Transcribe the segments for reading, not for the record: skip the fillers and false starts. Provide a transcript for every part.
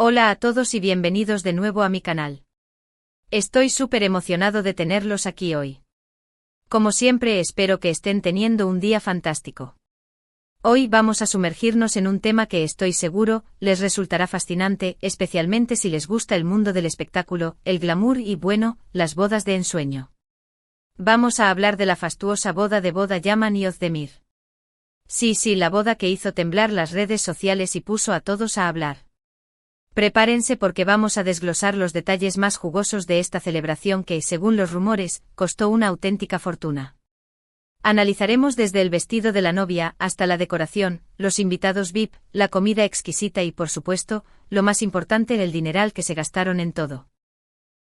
Hola a todos y bienvenidos de nuevo a mi canal. Estoy súper emocionado de tenerlos aquí hoy. Como siempre espero que estén teniendo un día fantástico. Hoy vamos a sumergirnos en un tema que estoy seguro les resultará fascinante, especialmente si les gusta el mundo del espectáculo, el glamour y bueno, las bodas de ensueño. Vamos a hablar de la fastuosa boda de Boda Yaman y Özdemir. Sí, la boda que hizo temblar las redes sociales y puso a todos a hablar. Prepárense porque vamos a desglosar los detalles más jugosos de esta celebración que, según los rumores, costó una auténtica fortuna. Analizaremos desde el vestido de la novia hasta la decoración, los invitados VIP, la comida exquisita y, por supuesto, lo más importante, el dineral que se gastaron en todo.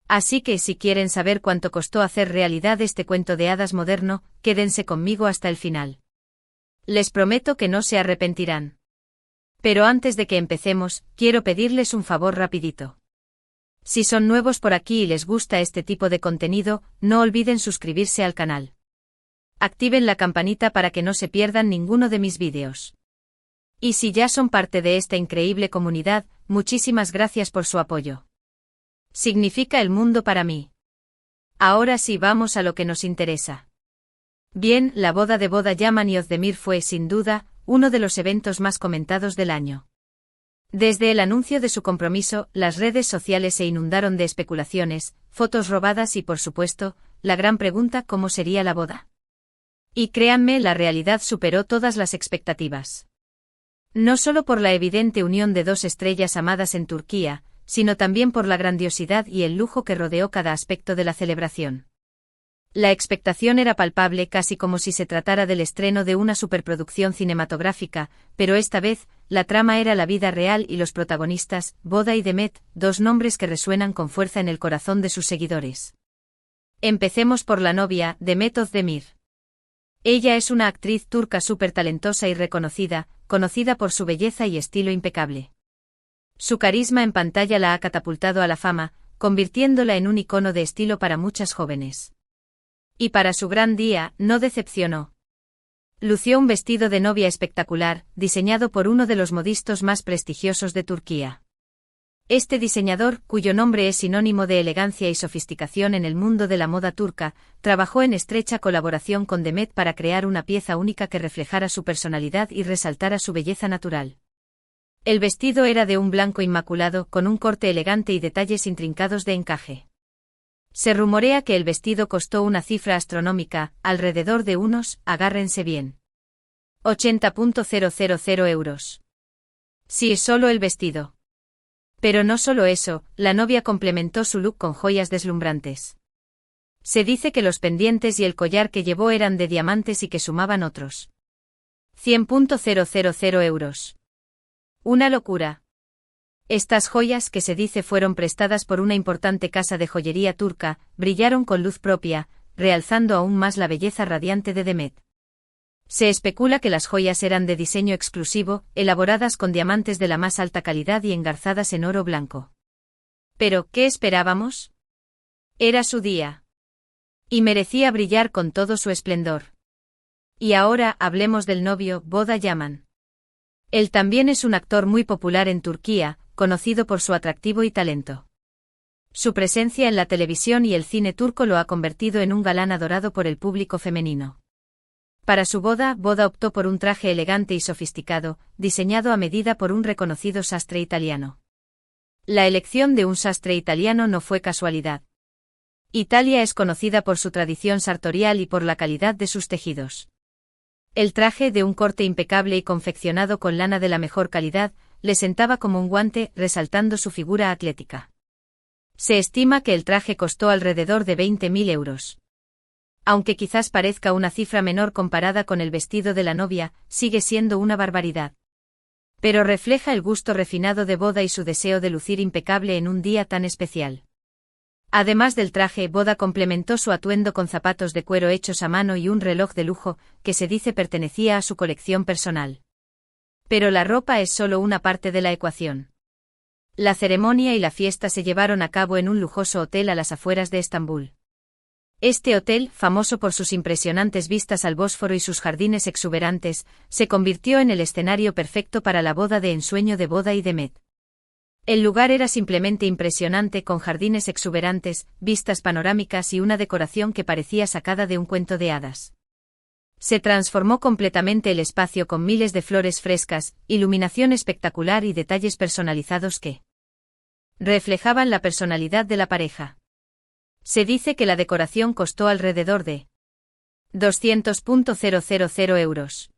Así que si quieren saber cuánto costó hacer realidad este cuento de hadas moderno, quédense conmigo hasta el final. Les prometo que no se arrepentirán. Pero antes de que empecemos, quiero pedirles un favor rapidito. Si son nuevos por aquí y les gusta este tipo de contenido, no olviden suscribirse al canal. Activen la campanita para que no se pierdan ninguno de mis vídeos. Y si ya son parte de esta increíble comunidad, muchísimas gracias por su apoyo. Significa el mundo para mí. Ahora sí vamos a lo que nos interesa. Bien, la boda de Boda Yaman y Özdemir fue, sin duda, uno de los eventos más comentados del año. Desde el anuncio de su compromiso, las redes sociales se inundaron de especulaciones, fotos robadas y, por supuesto, la gran pregunta: ¿cómo sería la boda? Y créanme, la realidad superó todas las expectativas. No solo por la evidente unión de dos estrellas amadas en Turquía, sino también por la grandiosidad y el lujo que rodeó cada aspecto de la celebración. La expectación era palpable, casi como si se tratara del estreno de una superproducción cinematográfica, pero esta vez, la trama era la vida real y los protagonistas, Boda y Demet, dos nombres que resuenan con fuerza en el corazón de sus seguidores. Empecemos por la novia, Demet Özdemir. Ella es una actriz turca súper talentosa y reconocida, conocida por su belleza y estilo impecable. Su carisma en pantalla la ha catapultado a la fama, convirtiéndola en un icono de estilo para muchas jóvenes. Y para su gran día, no decepcionó. Lució un vestido de novia espectacular, diseñado por uno de los modistas más prestigiosos de Turquía. Este diseñador, cuyo nombre es sinónimo de elegancia y sofisticación en el mundo de la moda turca, trabajó en estrecha colaboración con Demet para crear una pieza única que reflejara su personalidad y resaltara su belleza natural. El vestido era de un blanco inmaculado, con un corte elegante y detalles intrincados de encaje. Se rumorea que el vestido costó una cifra astronómica, alrededor de unos, agárrense bien, 80.000 euros. Sí, es solo el vestido. Pero no solo eso, la novia complementó su look con joyas deslumbrantes. Se dice que los pendientes y el collar que llevó eran de diamantes y que sumaban otros 100.000 euros. Una locura. Estas joyas, que se dice fueron prestadas por una importante casa de joyería turca, brillaron con luz propia, realzando aún más la belleza radiante de Demet. Se especula que las joyas eran de diseño exclusivo, elaboradas con diamantes de la más alta calidad y engarzadas en oro blanco. Pero, ¿qué esperábamos? Era su día. Y merecía brillar con todo su esplendor. Y ahora hablemos del novio, Boda Yaman. Él también es un actor muy popular en Turquía, conocido por su atractivo y talento. Su presencia en la televisión y el cine turco lo ha convertido en un galán adorado por el público femenino. Para su boda, Boda optó por un traje elegante y sofisticado, diseñado a medida por un reconocido sastre italiano. La elección de un sastre italiano no fue casualidad. Italia es conocida por su tradición sartorial y por la calidad de sus tejidos. El traje, de un corte impecable y confeccionado con lana de la mejor calidad, le sentaba como un guante, resaltando su figura atlética. Se estima que el traje costó alrededor de 20.000 euros. Aunque quizás parezca una cifra menor comparada con el vestido de la novia, sigue siendo una barbaridad. Pero refleja el gusto refinado de Boda y su deseo de lucir impecable en un día tan especial. Además del traje, Boda complementó su atuendo con zapatos de cuero hechos a mano y un reloj de lujo, que se dice pertenecía a su colección personal. Pero la ropa es solo una parte de la ecuación. La ceremonia y la fiesta se llevaron a cabo en un lujoso hotel a las afueras de Estambul. Este hotel, famoso por sus impresionantes vistas al Bósforo y sus jardines exuberantes, se convirtió en el escenario perfecto para la boda de ensueño de Boda y Demet. El lugar era simplemente impresionante, con jardines exuberantes, vistas panorámicas y una decoración que parecía sacada de un cuento de hadas. Se transformó completamente el espacio con miles de flores frescas, iluminación espectacular y detalles personalizados que reflejaban la personalidad de la pareja. Se dice que la decoración costó alrededor de 200.000 euros.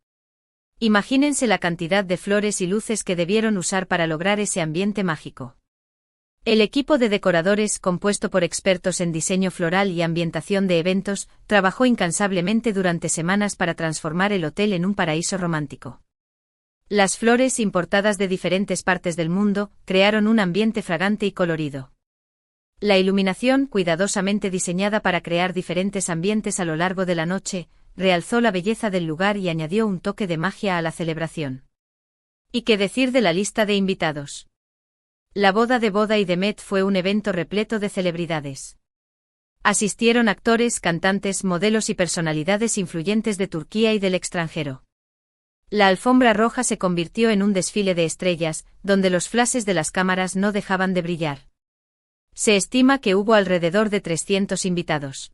Imagínense la cantidad de flores y luces que debieron usar para lograr ese ambiente mágico. El equipo de decoradores, compuesto por expertos en diseño floral y ambientación de eventos, trabajó incansablemente durante semanas para transformar el hotel en un paraíso romántico. Las flores, importadas de diferentes partes del mundo, crearon un ambiente fragante y colorido. La iluminación, cuidadosamente diseñada para crear diferentes ambientes a lo largo de la noche, realzó la belleza del lugar y añadió un toque de magia a la celebración. ¿Y qué decir de la lista de invitados? La boda de Boda y Demet fue un evento repleto de celebridades. Asistieron actores, cantantes, modelos y personalidades influyentes de Turquía y del extranjero. La alfombra roja se convirtió en un desfile de estrellas, donde los flashes de las cámaras no dejaban de brillar. Se estima que hubo alrededor de 300 invitados.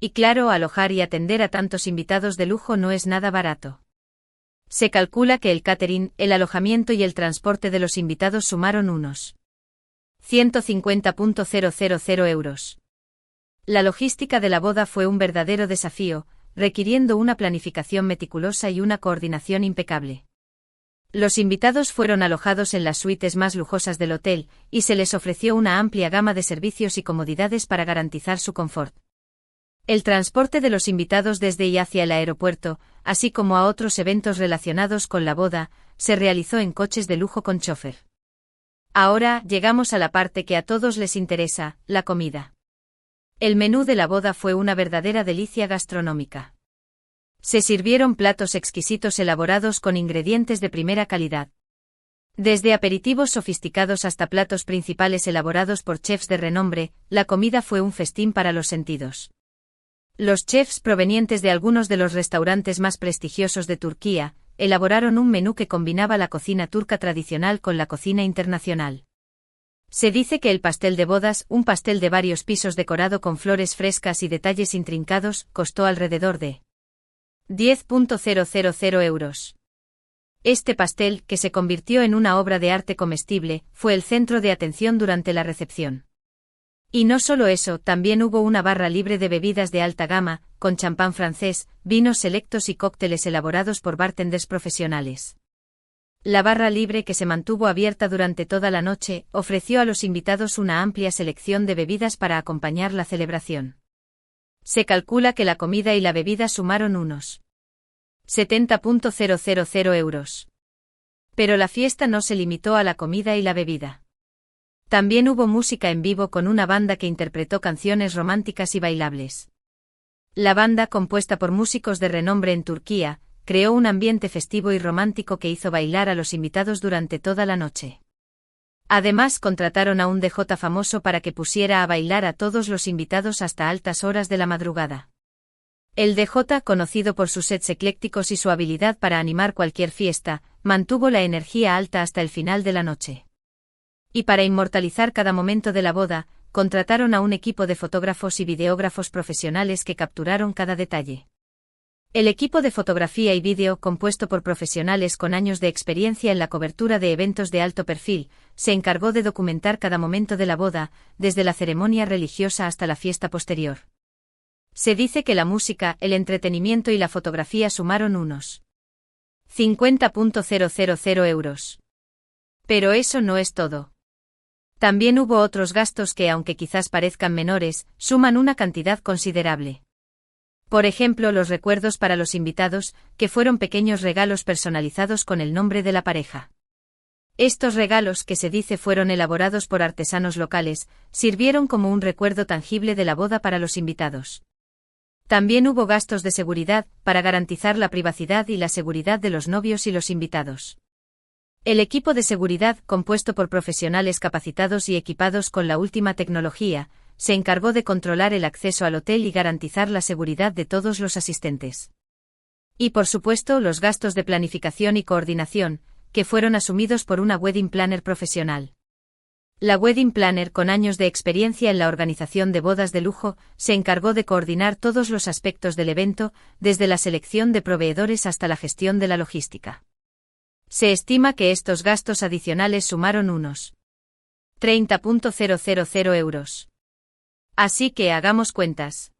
Y claro, alojar y atender a tantos invitados de lujo no es nada barato. Se calcula que el catering, el alojamiento y el transporte de los invitados sumaron unos 150.000 euros. La logística de la boda fue un verdadero desafío, requiriendo una planificación meticulosa y una coordinación impecable. Los invitados fueron alojados en las suites más lujosas del hotel, y se les ofreció una amplia gama de servicios y comodidades para garantizar su confort. El transporte de los invitados desde y hacia el aeropuerto, así como a otros eventos relacionados con la boda, se realizó en coches de lujo con chofer. Ahora, llegamos a la parte que a todos les interesa, la comida. El menú de la boda fue una verdadera delicia gastronómica. Se sirvieron platos exquisitos elaborados con ingredientes de primera calidad. Desde aperitivos sofisticados hasta platos principales elaborados por chefs de renombre, la comida fue un festín para los sentidos. Los chefs provenientes de algunos de los restaurantes más prestigiosos de Turquía, elaboraron un menú que combinaba la cocina turca tradicional con la cocina internacional. Se dice que el pastel de bodas, un pastel de varios pisos decorado con flores frescas y detalles intrincados, costó alrededor de 10.000 euros. Este pastel, que se convirtió en una obra de arte comestible, fue el centro de atención durante la recepción. Y no solo eso, también hubo una barra libre de bebidas de alta gama, con champán francés, vinos selectos y cócteles elaborados por bartenders profesionales. La barra libre, que se mantuvo abierta durante toda la noche, ofreció a los invitados una amplia selección de bebidas para acompañar la celebración. Se calcula que la comida y la bebida sumaron unos 70.000 euros. Pero la fiesta no se limitó a la comida y la bebida. También hubo música en vivo con una banda que interpretó canciones románticas y bailables. La banda, compuesta por músicos de renombre en Turquía, creó un ambiente festivo y romántico que hizo bailar a los invitados durante toda la noche. Además, contrataron a un DJ famoso para que pusiera a bailar a todos los invitados hasta altas horas de la madrugada. El DJ, conocido por sus sets eclécticos y su habilidad para animar cualquier fiesta, mantuvo la energía alta hasta el final de la noche. Y para inmortalizar cada momento de la boda, contrataron a un equipo de fotógrafos y videógrafos profesionales que capturaron cada detalle. El equipo de fotografía y vídeo, compuesto por profesionales con años de experiencia en la cobertura de eventos de alto perfil, se encargó de documentar cada momento de la boda, desde la ceremonia religiosa hasta la fiesta posterior. Se dice que la música, el entretenimiento y la fotografía sumaron unos 50.000 euros. Pero eso no es todo. También hubo otros gastos que, aunque quizás parezcan menores, suman una cantidad considerable. Por ejemplo, los recuerdos para los invitados, que fueron pequeños regalos personalizados con el nombre de la pareja. Estos regalos, que se dice fueron elaborados por artesanos locales, sirvieron como un recuerdo tangible de la boda para los invitados. También hubo gastos de seguridad, para garantizar la privacidad y la seguridad de los novios y los invitados. El equipo de seguridad, compuesto por profesionales capacitados y equipados con la última tecnología, se encargó de controlar el acceso al hotel y garantizar la seguridad de todos los asistentes. Y por supuesto, los gastos de planificación y coordinación, que fueron asumidos por una wedding planner profesional. La wedding planner, con años de experiencia en la organización de bodas de lujo, se encargó de coordinar todos los aspectos del evento, desde la selección de proveedores hasta la gestión de la logística. Se estima que estos gastos adicionales sumaron unos 30.000 euros. Así que hagamos cuentas.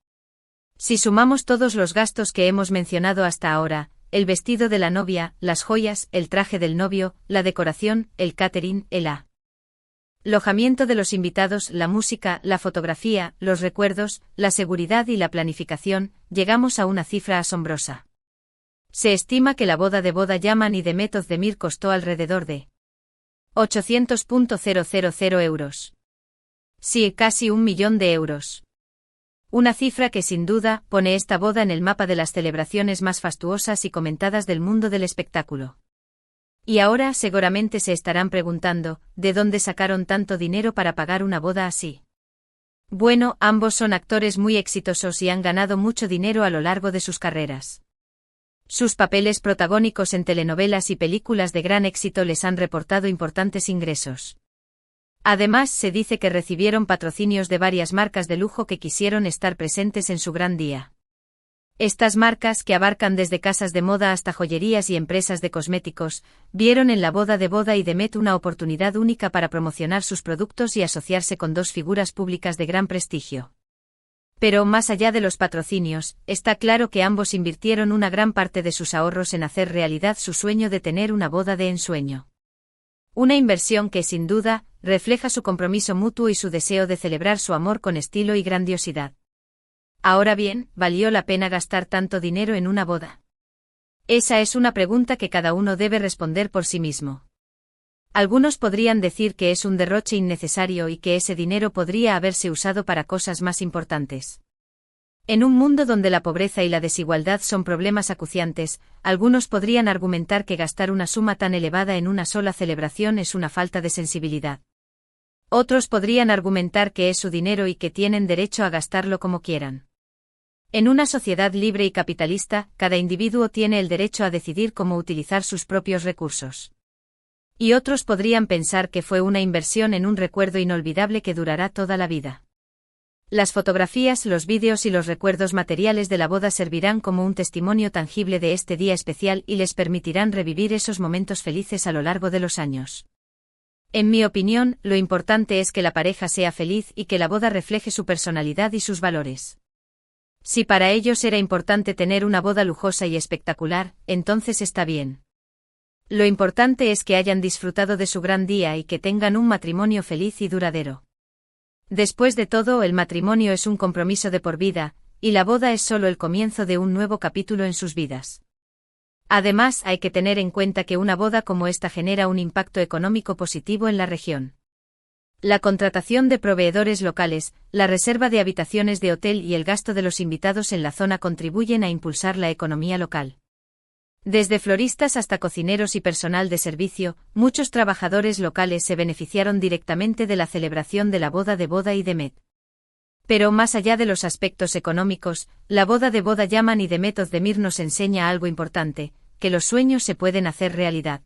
Si sumamos todos los gastos que hemos mencionado hasta ahora, el vestido de la novia, las joyas, el traje del novio, la decoración, el catering, el alojamiento de los invitados, la música, la fotografía, los recuerdos, la seguridad y la planificación, llegamos a una cifra asombrosa. Se estima que la boda de Boda Yaman y de Met Özdemir costó alrededor de 800.000 euros. Sí, casi 1.000.000 de euros. Una cifra que sin duda pone esta boda en el mapa de las celebraciones más fastuosas y comentadas del mundo del espectáculo. Y ahora seguramente se estarán preguntando, ¿de dónde sacaron tanto dinero para pagar una boda así? Bueno, ambos son actores muy exitosos y han ganado mucho dinero a lo largo de sus carreras. Sus papeles protagónicos en telenovelas y películas de gran éxito les han reportado importantes ingresos. Además, se dice que recibieron patrocinios de varias marcas de lujo que quisieron estar presentes en su gran día. Estas marcas, que abarcan desde casas de moda hasta joyerías y empresas de cosméticos, vieron en la boda de Boda y de Met una oportunidad única para promocionar sus productos y asociarse con dos figuras públicas de gran prestigio. Pero más allá de los patrocinios, está claro que ambos invirtieron una gran parte de sus ahorros en hacer realidad su sueño de tener una boda de ensueño. Una inversión que, sin duda, refleja su compromiso mutuo y su deseo de celebrar su amor con estilo y grandiosidad. Ahora bien, ¿valió la pena gastar tanto dinero en una boda? Esa es una pregunta que cada uno debe responder por sí mismo. Algunos podrían decir que es un derroche innecesario y que ese dinero podría haberse usado para cosas más importantes. En un mundo donde la pobreza y la desigualdad son problemas acuciantes, algunos podrían argumentar que gastar una suma tan elevada en una sola celebración es una falta de sensibilidad. Otros podrían argumentar que es su dinero y que tienen derecho a gastarlo como quieran. En una sociedad libre y capitalista, cada individuo tiene el derecho a decidir cómo utilizar sus propios recursos. Y otros podrían pensar que fue una inversión en un recuerdo inolvidable que durará toda la vida. Las fotografías, los vídeos y los recuerdos materiales de la boda servirán como un testimonio tangible de este día especial y les permitirán revivir esos momentos felices a lo largo de los años. En mi opinión, lo importante es que la pareja sea feliz y que la boda refleje su personalidad y sus valores. Si para ellos era importante tener una boda lujosa y espectacular, entonces está bien. Lo importante es que hayan disfrutado de su gran día y que tengan un matrimonio feliz y duradero. Después de todo, el matrimonio es un compromiso de por vida, y la boda es solo el comienzo de un nuevo capítulo en sus vidas. Además, hay que tener en cuenta que una boda como esta genera un impacto económico positivo en la región. La contratación de proveedores locales, la reserva de habitaciones de hotel y el gasto de los invitados en la zona contribuyen a impulsar la economía local. Desde floristas hasta cocineros y personal de servicio, muchos trabajadores locales se beneficiaron directamente de la celebración de la boda de Boda y de Met. Pero más allá de los aspectos económicos, la boda de Boda Yaman y de Met Özdemir nos enseña algo importante, que los sueños se pueden hacer realidad.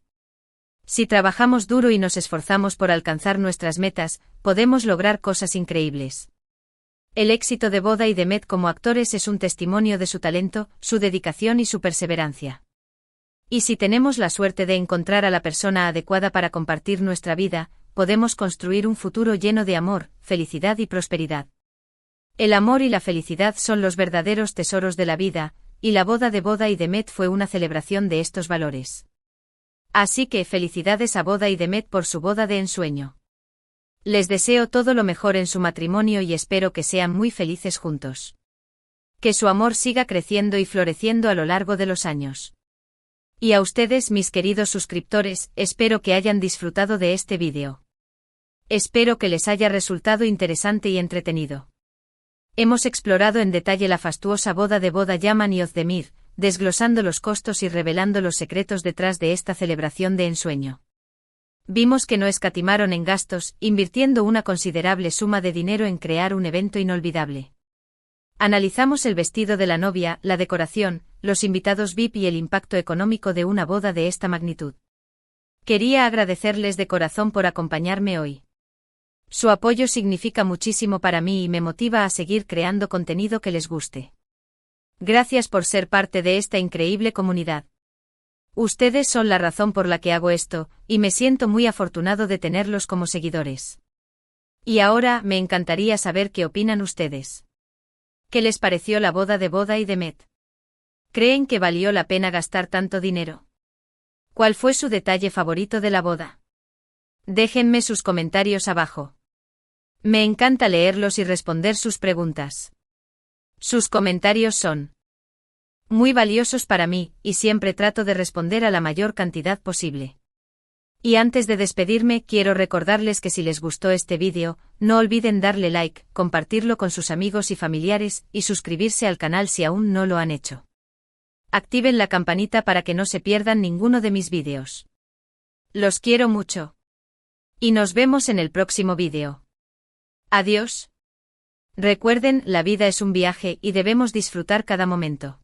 Si trabajamos duro y nos esforzamos por alcanzar nuestras metas, podemos lograr cosas increíbles. El éxito de Boda y de Met como actores es un testimonio de su talento, su dedicación y su perseverancia. Y si tenemos la suerte de encontrar a la persona adecuada para compartir nuestra vida, podemos construir un futuro lleno de amor, felicidad y prosperidad. El amor y la felicidad son los verdaderos tesoros de la vida, y la boda de Boda y de Met fue una celebración de estos valores. Así que felicidades a Boda y de Met por su boda de ensueño. Les deseo todo lo mejor en su matrimonio y espero que sean muy felices juntos. Que su amor siga creciendo y floreciendo a lo largo de los años. Y a ustedes, mis queridos suscriptores, espero que hayan disfrutado de este vídeo. Espero que les haya resultado interesante y entretenido. Hemos explorado en detalle la fastuosa boda de Boda Yaman y Özdemir, desglosando los costos y revelando los secretos detrás de esta celebración de ensueño. Vimos que no escatimaron en gastos, invirtiendo una considerable suma de dinero en crear un evento inolvidable. Analizamos el vestido de la novia, la decoración, los invitados VIP y el impacto económico de una boda de esta magnitud. Quería agradecerles de corazón por acompañarme hoy. Su apoyo significa muchísimo para mí y me motiva a seguir creando contenido que les guste. Gracias por ser parte de esta increíble comunidad. Ustedes son la razón por la que hago esto, y me siento muy afortunado de tenerlos como seguidores. Y ahora me encantaría saber qué opinan ustedes. ¿Qué les pareció la boda de Boda y Demet? ¿Creen que valió la pena gastar tanto dinero? ¿Cuál fue su detalle favorito de la boda? Déjenme sus comentarios abajo. Me encanta leerlos y responder sus preguntas. Sus comentarios son muy valiosos para mí, y siempre trato de responder a la mayor cantidad posible. Y antes de despedirme, quiero recordarles que si les gustó este vídeo, no olviden darle like, compartirlo con sus amigos y familiares, y suscribirse al canal si aún no lo han hecho. Activen la campanita para que no se pierdan ninguno de mis vídeos. Los quiero mucho. Y nos vemos en el próximo vídeo. Adiós. Recuerden, la vida es un viaje y debemos disfrutar cada momento.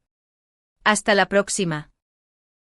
Hasta la próxima.